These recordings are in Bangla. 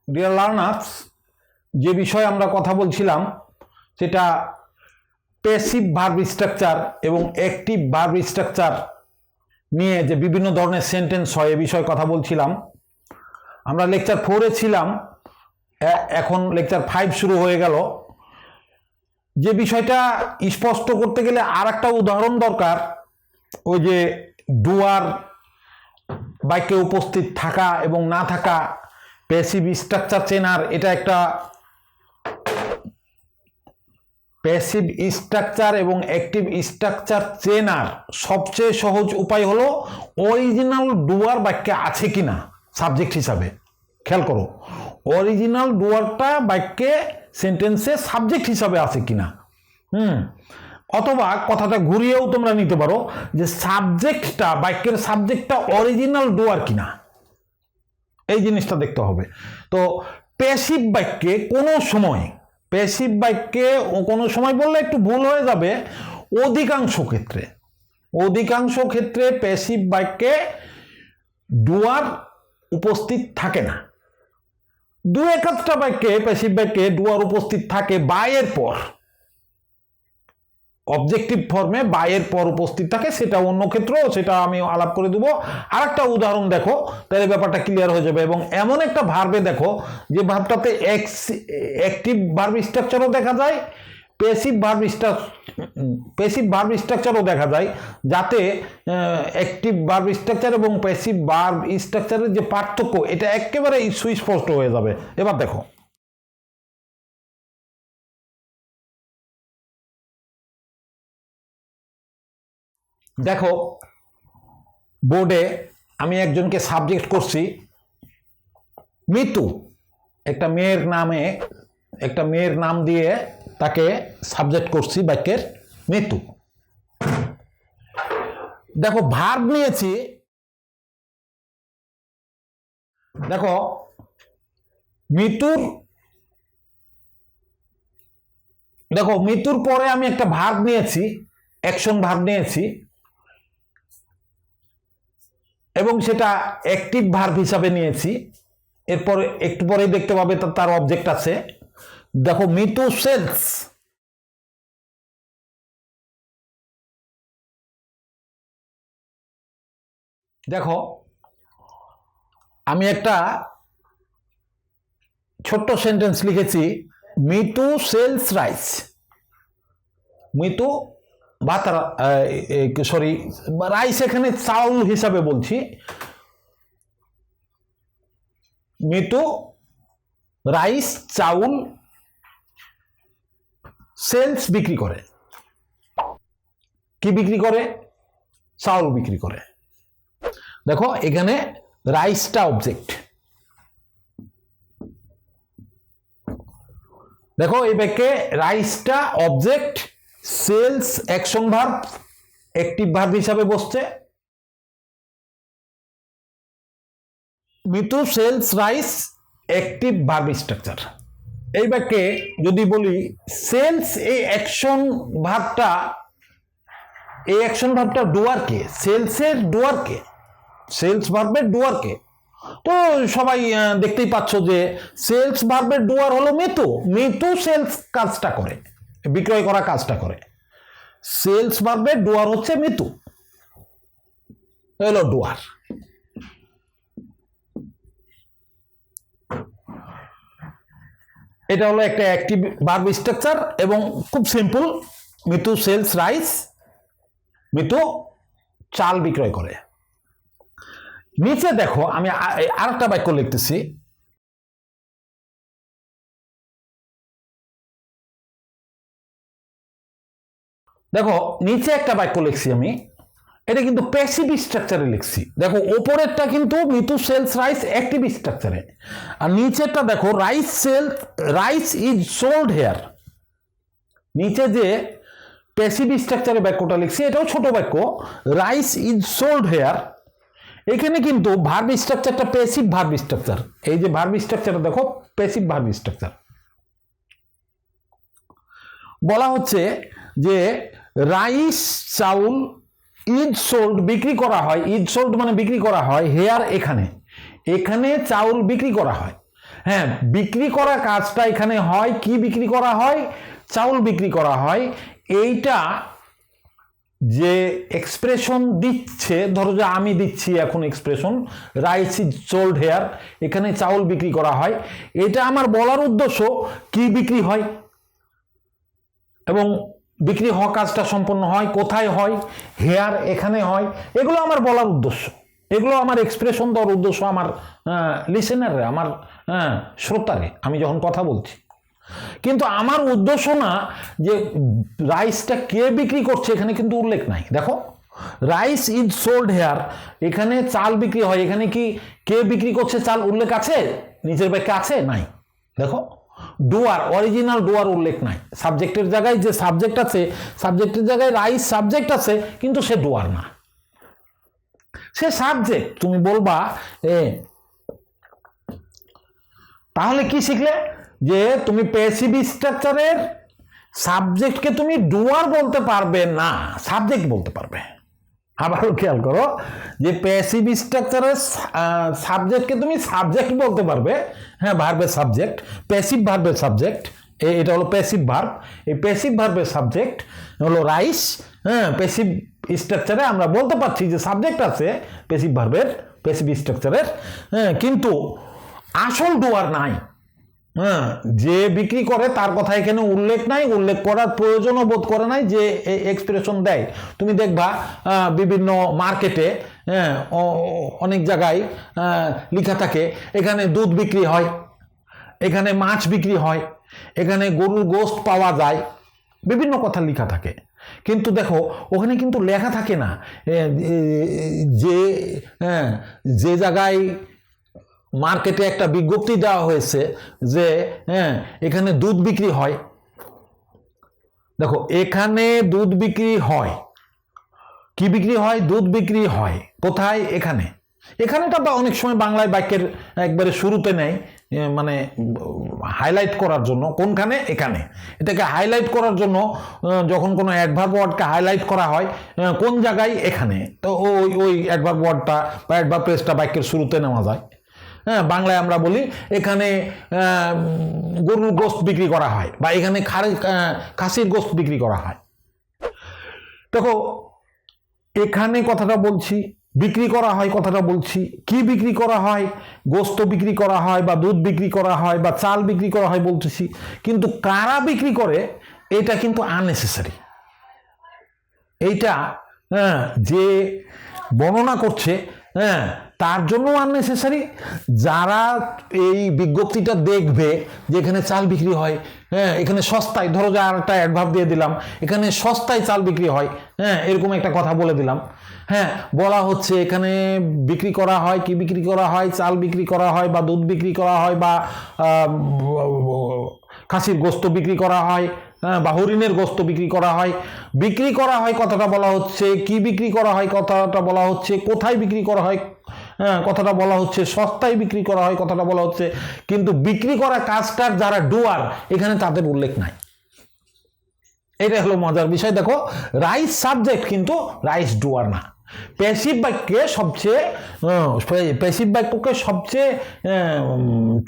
ডিয়ার লার্নার্স, যে বিষয়ে আমরা কথা বলছিলাম সেটা প্যাসিভ ভার্ব স্ট্রাকচার এবং অ্যাক্টিভ ভার্ব স্ট্রাকচার নিয়ে যে বিভিন্ন ধরনের সেন্টেন্স হয় এ বিষয়ে কথা বলছিলাম। আমরা লেকচার 4-এ ছিলাম, এখন লেকচার 5 শুরু হয়ে গেল। যে বিষয়টা স্পষ্ট করতে গেলে আর একটা উদাহরণ দরকার, ওই যে ডুয়ার বাক্যে উপস্থিত থাকা এবং না থাকা, প্যাসিভ স্ট্রাকচার চেনার এটা একটা প্যাসিভ স্ট্রাকচার এবং অ্যাক্টিভ স্ট্রাকচার চেনার সবচেয়ে সহজ উপায় হলো অরিজিনাল ডুয়ার বাক্যে আছে কিনা সাবজেক্ট হিসাবে। খেয়াল করো, অরিজিনাল ডুয়ারটা বাক্যে সেন্টেন্সে সাবজেক্ট হিসাবে আছে কিনা। অথবা কথাটা ঘুরিয়েও তোমরা নিতে পারো যে সাবজেক্টটা, বাক্যের সাবজেক্টটা অরিজিনাল ডুয়ার কিনা, এই জিনিসটা দেখতে হবে। তো প্যাসিভ বাক্যে কোনো সময়, প্যাসিভ বাক্যে কোনো সময় বললে একটু ভুল হয়ে যাবে, অধিকাংশ ক্ষেত্রে প্যাসিভ বাক্যে ডুয়ার উপস্থিত থাকে না। দু একটা বাক্যে, প্যাসিভ বাক্যে ডুয়ার উপস্থিত থাকে বাইয়ের পর, অবজেক্টিভ ফর্মে বাইয়ের পর উপস্থিত থাকে, সেটা অন্য ক্ষেত্র, সেটা আমি আলাপ করে দেবো। আর একটা উদাহরণ দেখো, তাহলে ব্যাপারটা ক্লিয়ার হয়ে যাবে। এবং এমন একটা ভার্বে দেখো যে ভার্বটাতে অ্যাক্টিভ ভার্ব স্ট্রাকচারও দেখা যায়, প্যাসিভ ভার্ব স্ট্রাকচারও দেখা যায়, যাতে অ্যাক্টিভ ভার্ব স্ট্রাকচার এবং প্যাসিভ ভার্ব স্ট্রাকচারের যে পার্থক্য এটা একেবারে সুস্পষ্ট হয়ে যাবে। এবার দেখো, দেখো বোর্ডে আমি একজনকে সাবজেক্ট করছি মিতু, একটা মেয়ের নাম দিয়ে তাকে সাবজেক্ট করছি বাক্যের মিতু। দেখো ভার্ব নিয়েছি, দেখো মিতুর পরে আমি একটা ভার্ব নিয়েছি, অ্যাকশন ভার্ব নিয়েছি, এবং সেটা অ্যাক্টিভ ভার্ব হিসাবে নিয়েছি। এরপর একটু পরে দেখতে পাবে তার অবজেক্ট আছে। দেখো মিতু সেলস, দেখো আমি একটা ছোট্ট সেন্টেন্স লিখেছি, মিতু সেলস রাইস। মিতু ভাত, সরি রাইস এখানে চাউল হিসাবে বলছি। মিতু রাইস, চাউল, সেলস বিক্রি করে। কি বিক্রি করে? চাউল বিক্রি করে। দেখো এখানে রাইসটা অবজেক্ট। দেখো এই বাক্যে রাইসটা object, sells action verb, active verb হিসাবে বসছে। Mitu sells rice, active verb structure. এই বাক্যে যদি বলি সেলস, এই অ্যাকশন ভার্বটা ডুয়ার কে? সেলসের ডুয়ার কে? সেলস ভার্বের ডুয়ার কে? তো সবাই দেখতেই পাচ্ছ যে সেলস ভার্বের ডুয়ার হলো মিতু সেলস কাজটা করে, বিক্রয় করা কাজটা করে। সেলস ভার্বের ডুয়ার হচ্ছে মিতু, হলো ডুয়ার। এটা হলো একটা অ্যাক্টিভ ভার্ব স্ট্রাকচার এবং খুব simple. Mitu sells rice, Mitu চাল বিক্রয় করে। নিচে দেখো আমি আরেকটা বাক্য লিখতেছি, দেখো নিচে একটা বাক্য লিখছি আমি, এটা কিন্তু প্যাসিভ স্ট্রাকচারে লিখছি। দেখো ওপরেরটা কিন্তু মিতু সেলস রাইস অ্যাক্টিভ স্ট্রাকচারে, আর নিচেরটা দেখো রাইস ইজ সোল্ড হেয়ার। নিচে যে প্যাসিভ স্ট্রাকচারে বাক্যটা লিখছি এটাও ছোট বাক্য, রাইস ইজ সোল্ড হেয়ার। এখানে কিন্তু ভার্ব স্ট্রাকচারটা প্যাসিভ ভার্ব স্ট্রাকচার। এই যে ভার্ব স্ট্রাকচারটা দেখো প্যাসিভ ভার্ব স্ট্রাকচার। বলা হচ্ছে যে রাইস চাউল ইজ সোল্ড বিক্রি করা হয়, ইজ সোল্ড মানে বিক্রি করা হয়, হেয়ার এখানে চাউল বিক্রি করা হয়। হ্যাঁ, বিক্রি করা কাজটা এখানে হয়, কি বিক্রি করা হয়? চাউল বিক্রি করা হয়। এইটা যে এক্সপ্রেশন দিচ্ছে, ধরো যে আমি দিচ্ছি এখন expression rice is sold here, এখানে চাউল বিক্রি করা হয়। এটা আমার বলার উদ্দেশ্য কি বিক্রি হয় এবং বিক্রি হওয়া কাজটা সম্পন্ন হয় কোথায় হয়, হেয়ার এখানে হয়, এগুলো আমার বলার উদ্দেশ্য, এগুলো আমার এক্সপ্রেশন দেওয়ার উদ্দেশ্য আমার লিসেনারে, আমার শ্রোতারে আমি যখন কথা বলছি। কিন্তু আমার উদ্দেশ্য না যে রাইসটা কে বিক্রি করছে, এখানে কিন্তু উল্লেখ নাই। দেখো, রাইস ইজ সোল্ড হেয়ার, এখানে চাল বিক্রি হয়, এখানে কি কে বিক্রি করছে চাল উল্লেখ আছে? নিচের বাক্যে আছে? নাই। দেখো, ডুয়ার, অরিজিনাল ডুয়ার উল্লেখ নাই। সাবজেক্টের জায়গায় যে সাবজেক্ট আছে, সাবজেক্টের জায়গায় রাইস সাবজেক্ট আছে, কিন্তু সে ডুয়ার না, সে সাবজেক্ট। তুমি বলবা তাহলে কি শিখলে? যে তুমি প্যাসিভ স্ট্রাকচারের সাবজেক্টকে তুমি ডুয়ার বলতে পারবে না, সাবজেক্ট বলতে পারবে। আবারও খেয়াল করো যে প্যাসিভ স্ট্রাকচারের সাবজেক্টকে তুমি সাবজেক্ট বলতে পারবে। হ্যাঁ, ভার্বের সাবজেক্ট, প্যাসিভ ভার্বের সাবজেক্ট, এটা হলো প্যাসিভ ভার্ব। এই প্যাসিভ ভার্বের সাবজেক্ট হলো রাইস। হ্যাঁ, প্যাসিভ স্ট্রাকচারে আমরা বলতে পারছি যে সাবজেক্ট আছে প্যাসিভ ভার্বের, প্যাসিভ স্ট্রাকচারের। হ্যাঁ, কিন্তু আসল ডুয়ার নাই। হ্যাঁ, যে বিক্রি করে তার কথা এখানে উল্লেখ নাই, উল্লেখ করার প্রয়োজনও বোধ করে নাই যে এক্সপ্রেশন দেয়। তুমি দেখবা বিভিন্ন মার্কেটে অনেক জায়গায় লেখা থাকে এখানে দুধ বিক্রি হয়, এখানে মাছ বিক্রি হয়, এখানে গরুর গোশত পাওয়া যায়, বিভিন্ন কথা লেখা থাকে। কিন্তু দেখো ওখানে কিন্তু লেখা থাকে না যে জায়গায় মার্কেটে একটা বিজ্ঞপ্তি দেওয়া হয়েছে যে এখানে দুধ বিক্রি হয়। দেখো, এখানে দুধ বিক্রি হয়, কি বিক্রি হয়? দুধ বিক্রি হয়। কোথায়? এখানে। এখানেটা বা অনেক সময় বাংলায় বাক্যের একবারে শুরুতে নেয়, মানে হাইলাইট করার জন্য। কোনখানে? এখানে। এটাকে হাইলাইট করার জন্য যখন কোনো অ্যাডভার্ব ওয়ার্ডকে হাইলাইট করা হয়, কোন জায়গায়? এখানে। তো ওই অ্যাডভার্ব ওয়ার্ডটা বা অ্যাডভার্ব ফ্রেজটা বাক্যের শুরুতে নেওয়া যায়। হ্যাঁ, বাংলায় আমরা বলি এখানে গরুর গোশত বিক্রি করা হয়, বা এখানে খাসির গোশত বিক্রি করা হয়। দেখো, এখানে কথাটা বলছি, বিক্রি করা হয় কথাটা বলছি, কি বিক্রি করা হয়? গোশত বিক্রি করা হয়, বা দুধ বিক্রি করা হয়, বা চাল বিক্রি করা হয় বলতেছি। কিন্তু কারা বিক্রি করে এটা কিন্তু আননেসেসারি। এইটা যে বর্ণনা করছে তার জন্য আননেসেসারি। যারা এই বিজ্ঞপ্তিটা দেখবে যে এখানে চাল বিক্রি হয়, এখানে সস্তায়, ধরো যে আর একটা অ্যাডভার্ব দিয়ে দিলাম, এখানে সস্তায় চাল বিক্রি হয়, এরকম একটা কথা বলে দিলাম। হ্যাঁ, বলা হচ্ছে এখানে বিক্রি করা হয়, কি বিক্রি করা হয়? চাল বিক্রি করা হয়, বা দুধ বিক্রি করা হয়, বা খাসির গোশত বিক্রি করা হয়, বা হরিণের গোশত বিক্রি করা হয়। বিক্রি করা হয় কথাটা বলা হচ্ছে, কি বিক্রি করা হয় কথাটা বলা হচ্ছে, কোথায় বিক্রি করা হয় কথাটা বলা হচ্ছে, সস্তায় বিক্রি করা হয় কথাটা বলা হচ্ছে। কিন্তু বিক্রি করা কাজটার যারা ডুয়ার, এখানে তাদের উল্লেখ নাই। এটা হলো মজার বিষয়। দেখো, রাইস সাবজেক্ট কিন্তু রাইস ডুয়ার না। প্যাসিভ বাক্যে প্যাসিভ বাক্যকে সবচেয়ে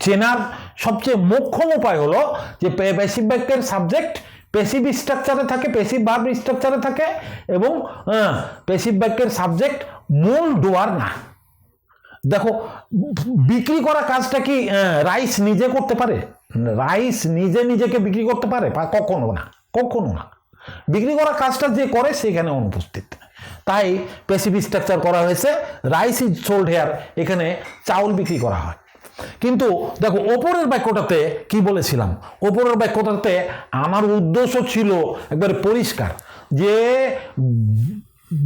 চেনার সবচেয়ে মোক্ষম উপায় হলো যে প্যাসিভ বাক্যের সাবজেক্ট প্যাসিভ স্ট্রাকচারে থাকে, প্যাসিভ ভার্ব স্ট্রাকচারে থাকে, এবং প্যাসিভ বাক্যের সাবজেক্ট মূল ডুয়ার না। দেখো, বিক্রি করা কাজটা কি রাইস নিজে করতে পারে? রাইস নিজে নিজেকে বিক্রি করতে পারে? কখনো না, কখনো না। বিক্রি করা কাজটা যে করে সেখানে অনুপস্থিত। তাই প্যাসিভ স্ট্রাকচার করা হয়েছে রাইস ইজ সোল্ড হেয়ার, এখানে চাউল বিক্রি করা হয়। কিন্তু দেখো, ওপরের বাক্যটাতে কি বলেছিলাম? ওপরের বাক্যটাতে আমার উদ্দেশ্য ছিল একবারে পরিষ্কার যে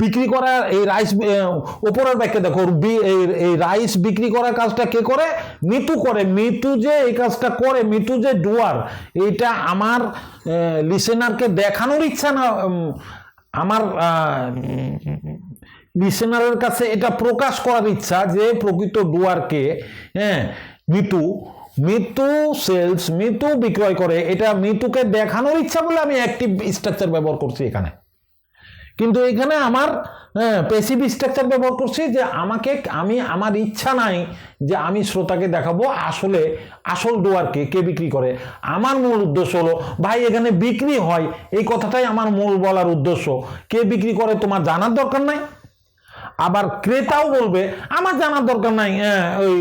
বিক্রি করা এই রাইস, ওপরের বাক্যে দেখো এই রাইস বিক্রি করার কাজটা কে করে? মিতু করে। মিতু যে এই কাজটা করে, মিতু যে ডুয়ার, এইটা আমার লিসেনারকে দেখানোর ইচ্ছা না, আমার লিসেনারের কাছে এটা প্রকাশ করার ইচ্ছা যে প্রকৃত ডুয়ারকে। মিতু সেলস, মিতু বিক্রয় করে, এটা মিতুকে দেখানোর ইচ্ছা বলে আমি অ্যাক্টিভ স্ট্রাকচার ব্যবহার করছি এখানে। কিন্তু এখানে আমার হ্যাঁ প্যাসিভ স্ট্রাকচার ব্যবহার করছি যে আমার ইচ্ছা নাই যে আমি শ্রোতাকে দেখাবো আসলে আসল ডুয়ারকে কে বিক্রি করে। আমার মূল উদ্দেশ্য হলো ভাই এখানে বিক্রি হয়, এই কথাটাই আমার মূল বলার উদ্দেশ্য। কে বিক্রি করে তোমার জানার দরকার নাই। আবার ক্রেতাও বলবে আমার জানার দরকার নাই ওই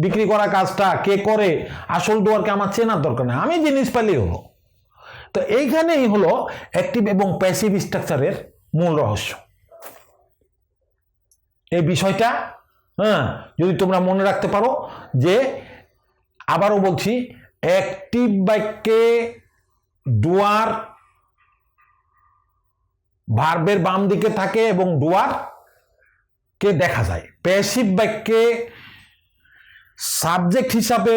বিক্রি করা কাজটা কে করে, আসল ডুয়ারকে আমার চেনার দরকার নাই, আমি জিনিস পেলেই হলো। তো এইখানেই হলো অ্যাক্টিভ এবং প্যাসিভ স্ট্রাকচারের মূল রহস্য। এই বিষয়টা যদি তোমরা মনে রাখতে পারো যে, আবারও বলছি, অ্যাক্টিভ বাক্যে ডুয়ার ভার্বের বাম দিকে থাকে এবং ডুয়ার কে দেখা যায়। প্যাসিভ বাক্যে সাবজেক্ট হিসাবে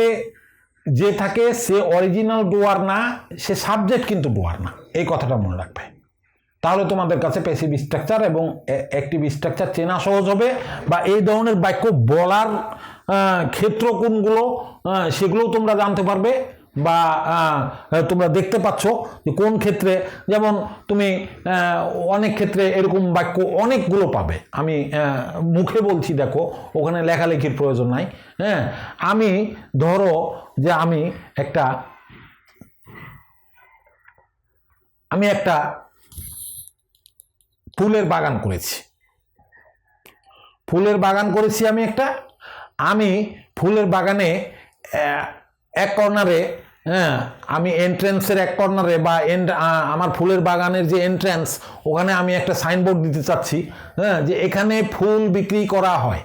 যে থাকে সে অরিজিনাল ডুয়ার না, সে সাবজেক্ট কিন্তু ডুয়ার না, এই কথাটা মনে রাখবে। তাহলে তোমাদের কাছে প্যাসিভ স্ট্রাকচার এবং অ্যাক্টিভ স্ট্রাকচার চেনা সহজ হবে, বা এই ধরনের বাক্য বলার ক্ষেত্র কোনগুলো সেগুলোও তোমরা জানতে পারবে, বা তোমরা দেখতে পাচ্ছ যে কোন ক্ষেত্রে, যেমন তুমি অনেক ক্ষেত্রে এরকম বাক্য অনেকগুলো পাবে। আমি মুখে বলছি, দেখো ওখানে লেখালেখির প্রয়োজন নাই। হ্যাঁ, আমি ধরো যে আমি একটা ফুলের বাগান করেছি। আমি ফুলের বাগানে এক কর্নারে, আমি এন্ট্রেন্সের এক কর্নারে বা আমার ফুলের বাগানের যে এন্ট্রেন্স, ওখানে আমি একটা সাইনবোর্ড দিতে চাচ্ছি যে এখানে ফুল বিক্রি করা হয়।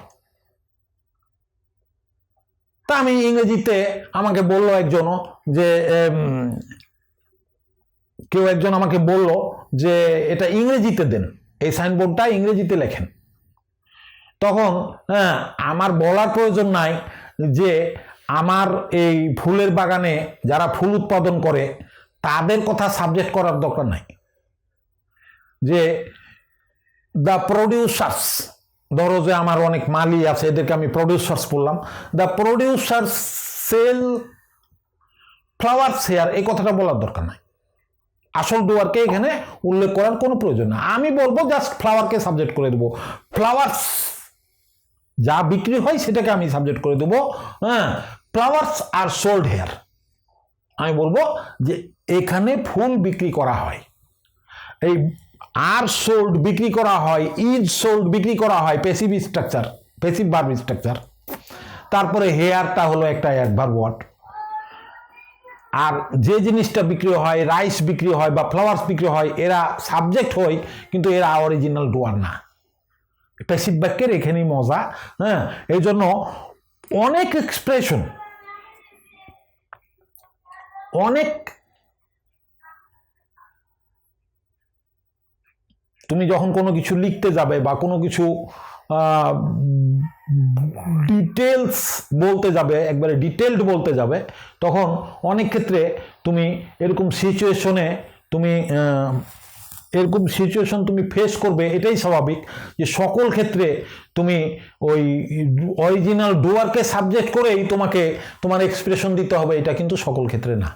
তা আমি ইংরেজিতে, আমাকে বললো কেউ একজন আমাকে বলল যে এটা ইংরেজিতে দেন, এই সাইনবোর্ডটা ইংরেজিতে লেখেন। তখন আমার বলার প্রয়োজন নাই যে আমার এই ফুলের বাগানে যারা ফুল উৎপাদন করে তাদের কথা সাবজেক্ট করার দরকার নাই। যে দ্য প্রডিউসার্স, ধরো যে আমার অনেক মালি আছে, এদেরকে আমি প্রডিউসার্স বললাম, the producers sell flowers here, এই কথাটা বলার দরকার নাই। আসল ডুয়ারকে এখানে উল্লেখ করার কোনো প্রয়োজন না। আমি বলবো জাস্ট ফ্লাওয়ারকে সাবজেক্ট করে দেবো, ফ্লাওয়ার্স যা বিক্রি হয় সেটাকে আমি সাবজেক্ট করে দেবো। ফ্লাওয়ার্স আর সোল্ড হেয়ার, আমি বলবো যে এখানে ফুল বিক্রি করা হয়। এই আর সোল্ড বিক্রি করা হয়, ইজ সোল্ড বিক্রি করা হয়, passive structure, passive verb structure. তারপরে হেয়ারটা হলো একটা অ্যাডভার্ব ওয়ার্ড। আর যে জিনিসটা বিক্রি হয়, রাইস বিক্রি হয় বা ফ্লাওয়ার্স বিক্রি হয়, এরা সাবজেক্ট হয় কিন্তু এরা অরিজিনাল ডুয়ার না। প্যাসিভ বাক্যের এখানেই মজা। এই জন্য অনেক এক্সপ্রেশন, তুমি যখন কোনো কিছু লিখতে যাবে বা কোনো কিছু ডিটেলস বলতে যাবে, একবারে ডিটেলড বলতে যাবে, তখন অনেক ক্ষেত্রে তুমি এরকম সিচুয়েশন তুমি ফেস করবে। এটাই স্বাভাবিক যে সকল ক্ষেত্রে তুমি ওই অরিজিনাল ডুয়ারকে সাবজেক্ট করেই তোমার এক্সপ্রেশন দিতে হবে, এটা কিন্তু সকল ক্ষেত্রে না।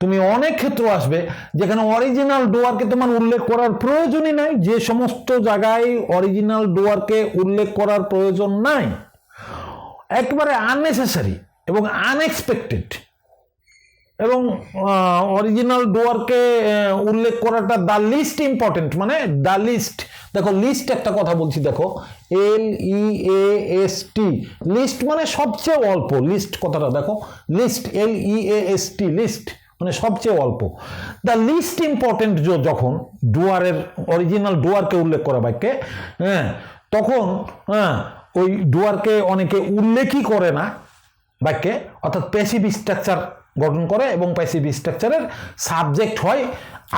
তুমি অনেক ক্ষেত্র আসবে যেখানে অরিজিনাল ডুয়ারকে তোমার উল্লেখ করার প্রয়োজনই নাই। যে সমস্ত জায়গায় অরিজিনাল ডুয়ারকে উল্লেখ করার প্রয়োজন নাই, একেবারে আননেসেসারি এবং আনএক্সপেক্টেড, এবং অরিজিনাল ডুয়ারকে উল্লেখ করাটা দ্য লিস্ট ইম্পর্টেন্ট, মানে দ্য লিস্ট। দেখো লিস্ট একটা কথা বলছি, দেখো LEAST, লিস্ট মানে সবচেয়ে অল্প। লিস্ট কথাটা দেখো, লিস্ট LEAST, লিস্ট মানে সবচেয়ে অল্প। দ্য লিস্ট ইম্পর্টেন্ট যখন ডুয়ারের অরিজিনাল ডুয়ারকে উল্লেখ করা বাক্যে, তখন ওই ডুয়ারকে অনেকে উল্লেখই করে না বাক্যে, অর্থাৎ প্যাসিভ স্ট্রাকচার গঠন করে এবং প্যাসিভ স্ট্রাকচারের সাবজেক্ট হয়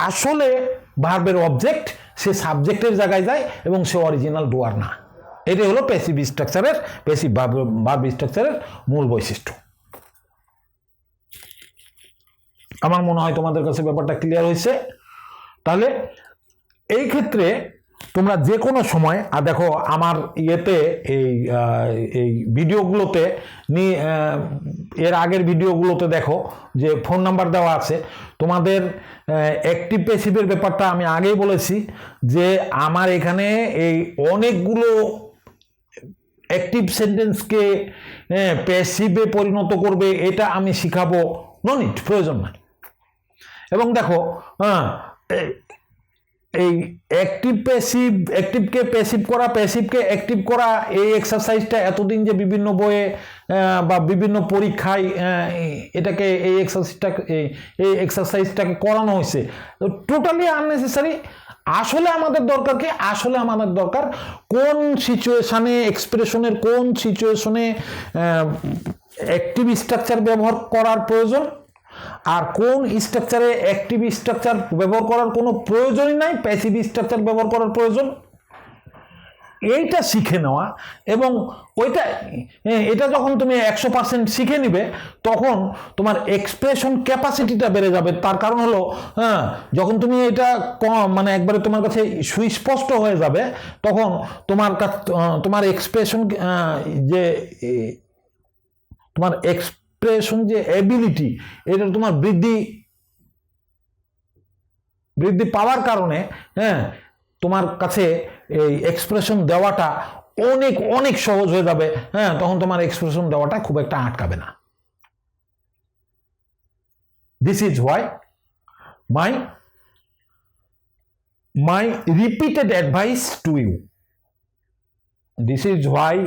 আসলে ভার্বের অবজেক্ট, সে সাবজেক্টের জায়গায় যায় এবং সে অরিজিনাল ডুয়ার না। এটাই হলো প্যাসিভ ভার্ব স্ট্রাকচারের মূল বৈশিষ্ট্য। আমার মনে হয় তোমাদের কাছে ব্যাপারটা ক্লিয়ার হয়েছে। তাহলে এই ক্ষেত্রে তোমরা যে কোনো সময় দেখো আমার ইয়েতে এই ভিডিওগুলোতে এর আগের ভিডিওগুলোতে দেখো যে ফোন নাম্বার দেওয়া আছে। তোমাদের অ্যাক্টিভ প্যাসিভের ব্যাপারটা আমি আগেই বলেছি যে আমার এখানে এই অনেকগুলো অ্যাক্টিভ সেন্টেন্সকে প্যাসিভে পরিণত করবে, এটা আমি শিখাবো। নিড, প্রয়োজন নাই। এবং দেখো এই অ্যাক্টিভ প্যাসিভ, অ্যাক্টিভকে প্যাসিভ করা, প্যাসিভকে অ্যাক্টিভ করা, এই এক্সারসাইজটা এতদিন যে বিভিন্ন বইয়ে বা বিভিন্ন পরীক্ষায় এটাকে এই এক্সারসাইজটাকে করানো হয়েছে, টোটালি আননেসেসারি। আসলে আমাদের দরকার কি? আসলে আমাদের দরকার কোন সিচুয়েশনে, এক্সপ্রেশনের কোন সিচুয়েশনে অ্যাক্টিভ স্ট্রাকচার ব্যবহার করার প্রয়োজন, আর কোন স্ট্রাকচারে অ্যাক্টিভ স্ট্রাকচার ব্যবহার করার কোনো প্রয়োজনই নাই, প্যাসিভ স্ট্রাকচার ব্যবহার করার প্রয়োজন, এইটা শিখে নেওয়া। এবং এটা যখন তুমি 100% শিখে নিবে তখন তোমার এক্সপ্রেশন ক্যাপাসিটিটা বেড়ে যাবে। তার কারণ হলো যখন তুমি এটা মানে একবারে তোমার কাছে সুস্পষ্ট হয়ে যাবে তখন তোমার এক্সপ্রেশন যে তোমার এক্সপ্রেশন যে এবিলিটি, এটা তোমার বৃদ্ধি পাওয়ার কারণে তোমার কাছে এই এক্সপ্রেশন দেওয়াটা অনেক অনেক সহজ হয়ে যাবে। তখন তোমার এক্সপ্রেশন দেওয়াটা খুব একটা আটকাবে না। This is why my repeated advice to you. This is why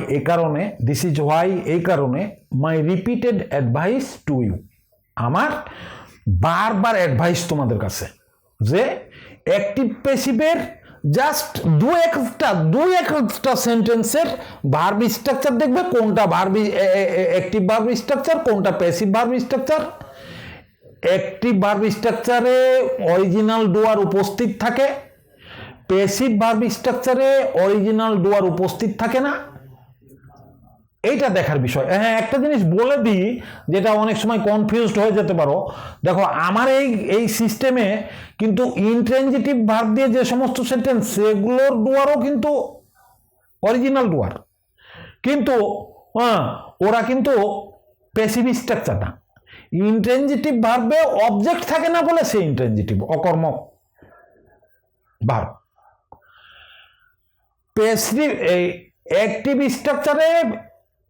এই কারণে my repeated advice to you, আমার বারবার অ্যাডভাইস তোমাদের কাছে যে অ্যাক্টিভ প্যাসিভের জাস্ট দু একটা সেন্টেন্সের ভার্ব স্ট্রাকচার দেখবে, কোনটা অ্যাক্টিভ ভার্ব স্ট্রাকচার, কোনটা passive verb structure. Active verb স্ট্রাকচারে অরিজিনাল ডুয়ার উপস্থিত থাকে, প্যাসিভ ভার্ব স্ট্রাকচারে অরিজিনাল ডুয়ার উপস্থিত থাকে না। এইটা দেখার বিষয়। একটা জিনিস বলে দিই যেটা অনেক সময় কনফিউজড হয়ে যেতে পারো। দেখো আমার এই সিস্টেমে কিন্তু ইন্ট্রানজিটিভ ভার্ব দিয়ে যে সমস্ত সেন্টেন্স, সেগুলোর ডুয়ারও কিন্তু অরিজিনাল ডুয়ার, কিন্তু ওরা কিন্তু প্যাসিভ স্ট্রাকচার না। ইন্ট্রানজিটিভ ভার্বে অবজেক্ট থাকে না বলে সে ইন্ট্রানজিটিভ, অকর্মক ভার্ব। প্যাসিভ অ্যাক্টিভ স্ট্রাকচারে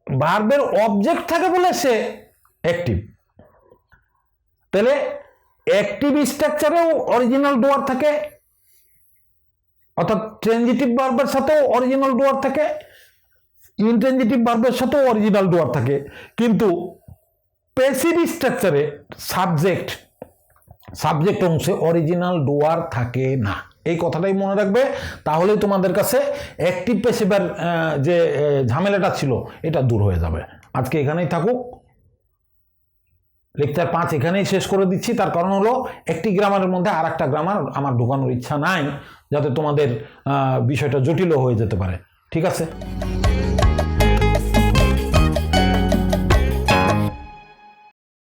ভার্বের অবজেক্ট থাকে বলে সে অ্যাক্টিভ। তাহলে অ্যাক্টিভ স্ট্রাকচারেও অরিজিনাল ডুয়ার থাকে, অর্থাৎ ট্রানজিটিভ ভার্বের সাথেও অরিজিনাল ডুয়ার থাকে, ইনট্রানজিটিভ ভার্বের সাথেও অরিজিনাল ডুয়ার থাকে, কিন্তু প্যাসিভ স্ট্রাকচারে সাবজেক্ট অংশে অরিজিনাল ডুয়ার থাকে না। এই কথাটাই মনে রাখবে, তাহলেই তোমাদের কাছে অ্যাক্টিভ প্যাসিভের যে ঝামেলাটা ছিল এটা দূর হয়ে যাবে। আজকে এখানেই থাকুক, লেকচার 5 এখানেই শেষ করে দিচ্ছি। তার কারণ হলো একটি গ্রামারের মধ্যে আর একটা গ্রামার আমার ঢোকানোর ইচ্ছা নাই, যাতে তোমাদের বিষয়টা জটিল হয়ে যেতে পারে। ঠিক আছে।